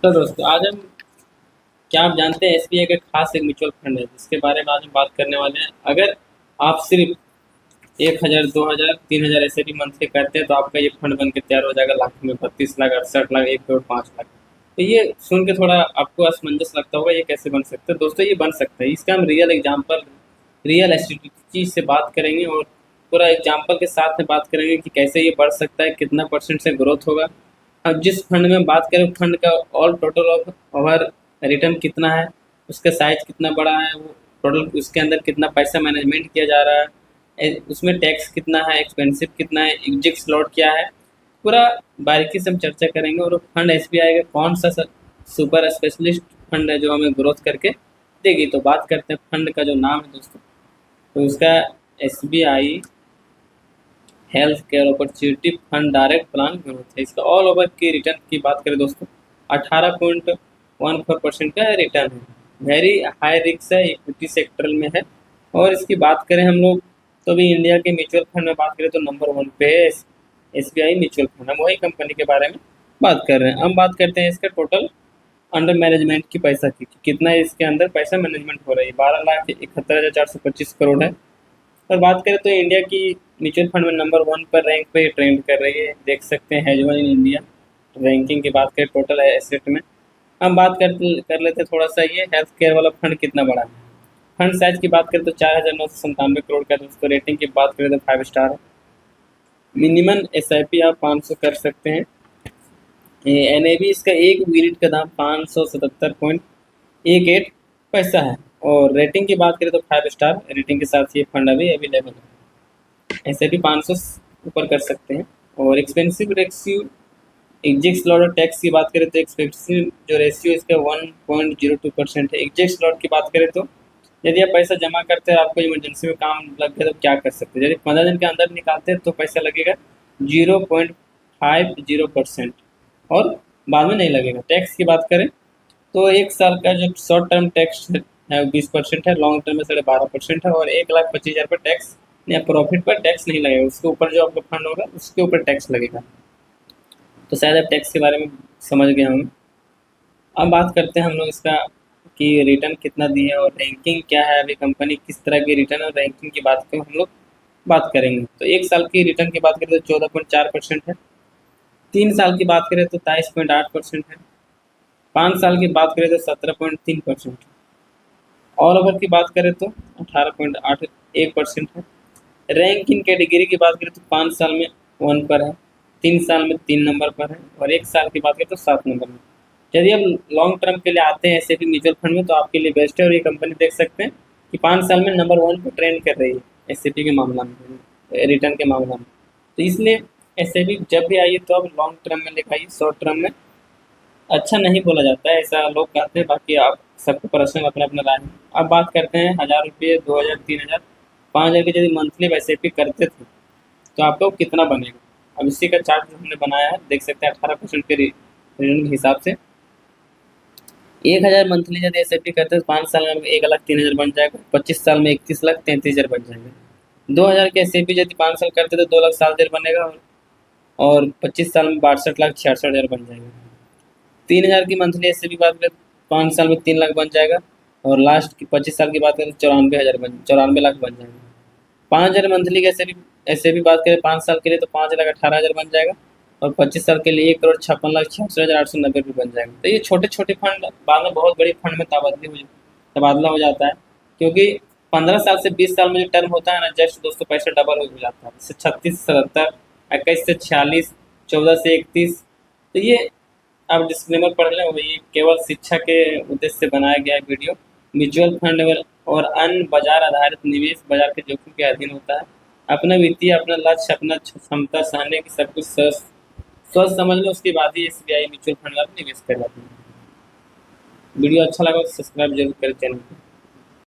तो दोस्तों आज हम क्या आप जानते हैं एसबीआई का खास एक म्यूचुअल फंड है जिसके बारे में आज हम बात करने वाले हैं। अगर आप सिर्फ 1,000 2,000 3,000 ऐसे भी मंथली करते हैं तो आपका ये फंड बन के तैयार हो जाएगा लाख में 32 लाख 68 लाख 1 करोड़ 5 लाख। तो ये सुन के थोड़ा आपको असमंजस लगता होगा, ये कैसे बन सकता है। दोस्तों ये बन सकता है, इसका हम रियल एग्जाम्पल रियल स्ट्रेटजी से बात करेंगे और पूरा एग्जाम्पल के साथ में बात करेंगे कि कैसे ये बढ़ सकता है, कितना परसेंट से ग्रोथ होगा। अब जिस फंड में बात करें फंड का all total of over return कितना है, उसका साइज कितना बड़ा है, वो टोटल उसके अंदर कितना पैसा मैनेजमेंट किया जा रहा है, उसमें टैक्स कितना है, एक्सपेंसिव कितना है, एग्जिट स्लॉट क्या है, पूरा बारीकी से हम चर्चा करेंगे। और फंड एसबीआई का कौन सा सुपर स्पेशलिस्ट फंड है जो हमें ग्रोथ करके देगी। तो बात करते हैं फंड का जो नाम है दोस्तों, तो उसका SBI health care opportunity fund direct plan growth है। इसका ऑल ओवर की रिटर्न की बात करें दोस्तों 18.14% का रिटर्न है। वेरी हाई रिस्क है, इक्विटी सेक्टर में है। और इसकी बात करें हम लोग तो अभी इंडिया के म्यूचुअल फंड में बात करें तो नंबर 1 पे है एसबीआई म्यूचुअल फंड। हम वही कंपनी के बारे में बात कर रहे हैं। हम बात करते हैं इसका टोटल अंडर मैनेजमेंट की पैसा की कितना इसके अंदर पैसा मैनेजमेंट हो रही है। 12,71,425 करोड़ है। और बात करें तो इंडिया की म्यूचुअल फंड में नंबर 1 पर रैंक पे ट्रेंड कर रही है, देख सकते हैं hedge one in India ranking की बात करें टोटल एसेट में। हम बात कर लेते हैं थोड़ा सा ये हेल्थ केयर वाला फंड कितना बड़ा है। फंड साइज की बात करें तो 4,997 करोड़ का है दोस्तों। रेटिंग की बात करें तो 5 स्टार है। मिनिमम एसआईपी आप 500 कर सकते हैं। एनएबी इसका एक यूनिट का दाम 577.18 पैसा है। और रेटिंग की बात करें तो 5 स्टार रेटिंग के साथ ये फंड अभी अवेलेबल है। ऐसे भी 500 ऊपर कर सकते हैं। और एक्सपेंसिव रेशियो एग्जिट स्लॉट और टैक्स की बात करें तो एक्सपेंसिव जो रेशियो इसका 1.02% है। एग्जिट स्लॉट की बात करें तो यदि आप पैसा जमा करते हैं आपको इमरजेंसी में काम लग गया तो क्या कर सकते हैं। यदि 15 दिन के अंदर निकालते हैं तो पैसा लगेगा 0.50% और बाद में नहीं लगेगा। टैक्स की बात करें तो 1 साल का जो शॉर्ट टर्म टैक्स है 20% है, लॉन्ग टर्म में 12.5% है। और 1,25,000 पर टैक्स या प्रॉफिट पर टैक्स नहीं लगेगा, उसके ऊपर जो आपका फंड होगा उसके ऊपर टैक्स लगेगा। तो शायद आप टैक्स के बारे में समझ गए होंगे। अब बात करते हैं हम लोग इसका कि रिटर्न कितना दी है और रैंकिंग क्या है, अभी कंपनी किस तरह की रिटर्न और रैंकिंग की बात को हम लोग बात करेंगे। तो 1 साल की रिटर्न की बात करें तो 14.4% है। 3 साल की बात करें तो 23.8% है। 5 साल की बात करें तो 17.3%। ऑल ओवर की बात करें तो 18.81% है। रैंक इन कैटेगरी की बात करें तो 5 साल में 1 पर है, 3 साल में 3 नंबर पर है और 1 साल की बात करें तो 7 नंबर में। यदि आप लॉन्ग टर्म के लिए आते हैं ऐसे भी म्यूचुअल फंड में तो आपके लिए बेस्ट है। और ये कंपनी देख सकते हैं कि 5 साल में नंबर 1 पर ट्रेंड कर रही है एस के मामला में, रिटर्न के मामला में। तो इसलिए ऐसे भी जब भी आइए तो आप लॉन्ग टर्म में लिखाइए, शॉर्ट टर्म में अच्छा नहीं बोला जाता है, ऐसा लोग कहते हैं। बाकी आप सबको पर्सनल अपना अपना राय है। अब बात करते हैं 1,000 रुपये 2,000 3,000 5,000 की यदि मंथली वैसे भी करते थे तो आपको कितना बनेगा। अब इसी का चार्ट हमने बनाया है, देख सकते हैं 18% के रिटर्न के हिसाब से। 1,000 मंथली यदि एस करते हैं तो 5 साल में 1,03,000 बन जाएगा। 25 साल में 31,33,000 बन जाएगा। 2,000 के एस यदि 5 साल करते तो 2,07,000 बनेगा और 25 साल में 62,66,000 बन जाएगा। 3,000 की मंथली ऐसे भी बात करें 5 साल में 3 लाख बन जाएगा और लास्ट की 25 साल की बात करें 94 लाख बन जाएगा। 5,000 मंथली के ऐसे भी बात करें 5 साल के लिए तो 5,18,000 बन जाएगा और 25 साल के लिए 1,56,66,890 रुपये बन जाएगा। तो ये छोटे छोटे फंड बाद में बहुत बड़ी फंड में तबादला हो जाता है, क्योंकि 15 साल से 20 साल में जो टर्म होता है ना, जस्ट दोस्तों पैसा डबल हो जाता है। जैसे 36 से 77, 21 से 46, 14 से 31। तो ये आप डिस्क्लेमर पढ़ लें, वही केवल शिक्षा के उद्देश्य से बनाया गया वीडियो। म्यूचुअल फंड और अन्य बाजार आधारित निवेश बाजार के जोखिम के अधीन होता है। अपना वित्तीय अपना लक्ष्य अपना क्षमता सहने की सब कुछ सोच समझ लो, उसके बाद ही एसबीआई म्यूचुअल फंड में निवेश कर जाते हैं। वीडियो अच्छा लगा तो सब्सक्राइब जरूर करें चैनल को।